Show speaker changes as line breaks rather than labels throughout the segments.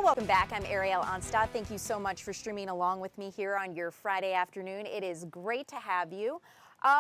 Welcome back. I'm Ariel Onstad. Thank you so much for streaming along with me here on your Friday afternoon. It is great to have you.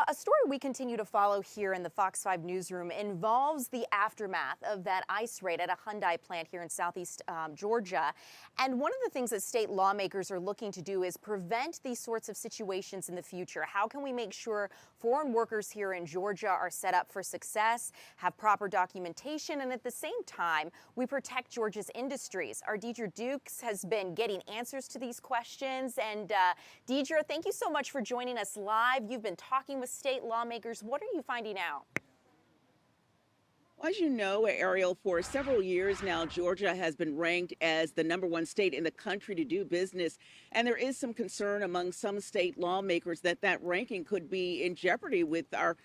A story we continue to follow here in the Fox 5 newsroom involves the aftermath of that ICE raid at a Hyundai plant here in southeast Georgia. And one of the things that state lawmakers are looking to do is prevent these sorts of situations in the future. How can we make sure foreign workers here in Georgia are set up for success, have proper documentation, and at the same time, we protect Georgia's industries? Our Deidre Dukes has been getting answers to these questions. And Deidre, thank you so much for joining us live. You've been talking with state lawmakers. What are you finding out?
As you know, Ariel, for several years now, Georgia has been ranked as the #1 state in the country to do business. And there is some concern among some state lawmakers that that ranking could be in jeopardy with our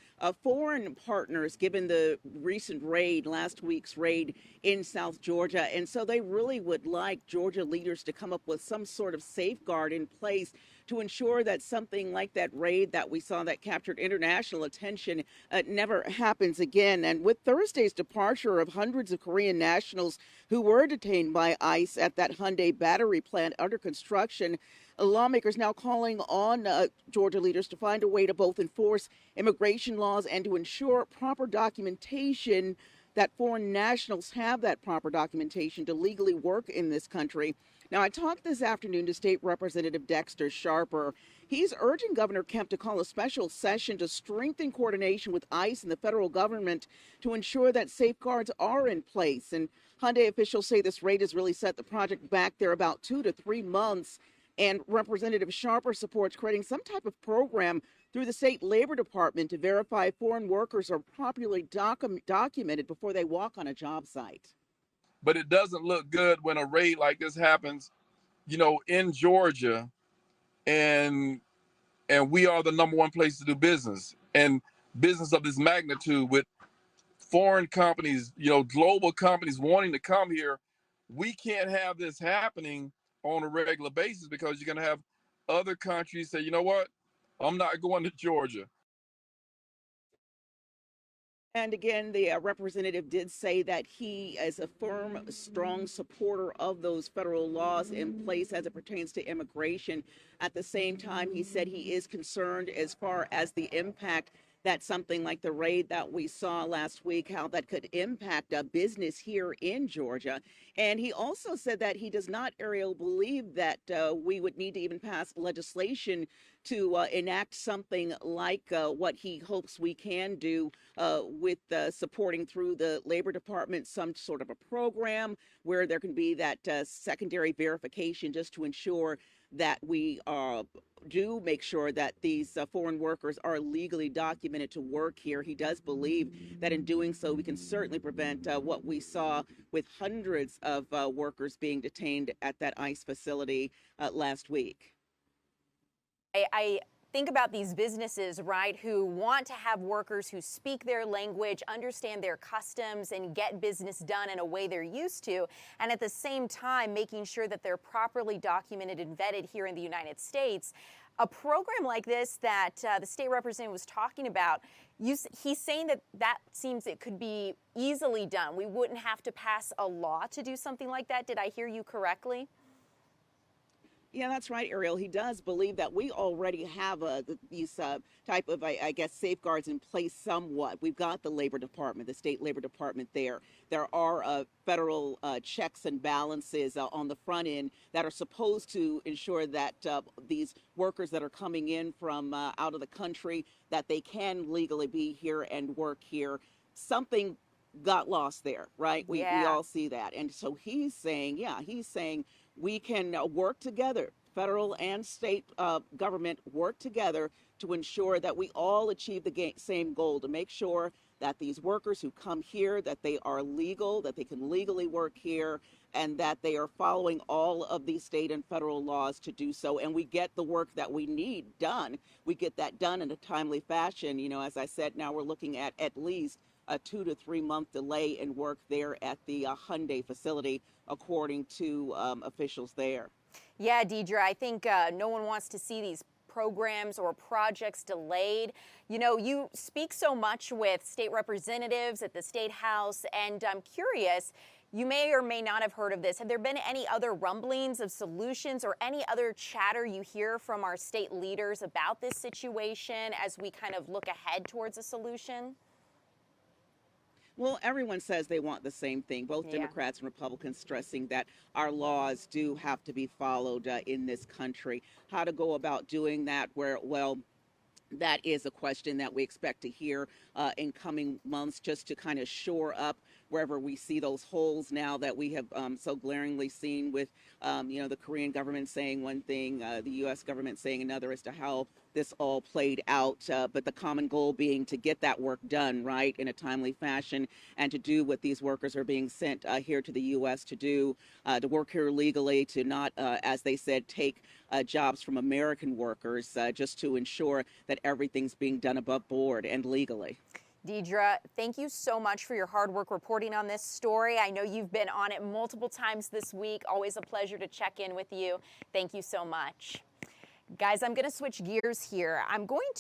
foreign partners, given the recent raid, last week's raid in South Georgia. And so they really would like Georgia leaders to come up with some sort of safeguard in place to ensure that something like that raid that we saw that captured international attention never happens again. And with Thursday's departure of hundreds of Korean nationals who were detained by ICE at that Hyundai battery plant under construction, lawmakers now calling on Georgia leaders to find a way to both enforce immigration laws and to ensure proper documentation, that foreign nationals have that proper documentation to legally work in this country. Now, I talked this afternoon to State Representative Dexter Sharper. He's urging Governor Kemp to call a special session to strengthen coordination with ICE and the federal government to ensure that safeguards are in place. And Hyundai officials say this raid has really set the project back there about 2 to 3 months. And Representative Sharper supports creating some type of program through the state labor department to verify foreign workers are properly documented before they walk on a job site.
But it doesn't look good when a raid like this happens, in Georgia, and we are the #1 place to do business, and business of this magnitude with foreign companies, global companies wanting to come here. We can't have this happening on a regular basis, because you're going to have other countries say, you know what, I'm not going to Georgia.
And again, the representative did say that he is a firm, strong supporter of those federal laws in place as it pertains to immigration. At the same time, he said he is concerned as far as the impact that something like the raid that we saw last week, how that could impact a business here in Georgia. And he also said that he does not, Ariel, believe that we would need to even pass legislation to enact something like what he hopes we can do with supporting through the Labor Department some sort of a program where there can be that secondary verification just to ensure that we do make sure that these foreign workers are legally documented to work here. He does believe that in doing so, we can certainly prevent what we saw with hundreds of workers being detained at that ICE facility last week.
I think about these businesses, right, who want to have workers who speak their language, understand their customs, and get business done in a way they're used to, and at the same time making sure that they're properly documented and vetted here in the United States. A program like this that the state representative was talking about, he's saying that seems it could be easily done. We wouldn't have to pass a law to do something like that. Did I hear you correctly?
Yeah, that's right, Ariel. He does believe that we already have these type of, I guess, safeguards in place somewhat. We've got the Labor Department, the state Labor Department there. There are federal checks and balances on the front end that are supposed to ensure that these workers that are coming in from out of the country, that they can legally be here and work here. Something got lost there, right? We all see that. And so he's saying, we can work together, federal and state government work together to ensure that we all achieve the same goal, to make sure that these workers who come here, that they are legal, that they can legally work here, and that they are following all of these state and federal laws to do so. And we get the work that we need done. We get that done in a timely fashion. As I said, now we're looking at least a 2 to 3 month delay in work there at the Hyundai facility, according to officials there.
Yeah, Deidre, I think no one wants to see these programs or projects delayed. You speak so much with state representatives at the State House, and I'm curious, You may or may not have heard of this. Have there been any other rumblings of solutions or any other chatter you hear from our state leaders about this situation as we kind of look ahead towards a solution?
Well, everyone says they want the same thing, both
Yeah.
Democrats and Republicans stressing that our laws do have to be followed in this country. How to go about doing that, well, that is a question that we expect to hear in coming months, just to kind of shore up wherever we see those holes now that we have so glaringly seen with, the Korean government saying one thing, the U.S. government saying another, as to how this all played out. But the common goal being to get that work done right in a timely fashion, and to do what these workers are being sent here to the U.S. to do, to work here legally, to not, as they said, take jobs from American workers, just to ensure that everything's being done above board and legally.
Deidre, thank you so much for your hard work reporting on this story. I know you've been on it multiple times this week. Always a pleasure to check in with you. Thank you so much. Guys, I'm going to switch gears here. I'm going to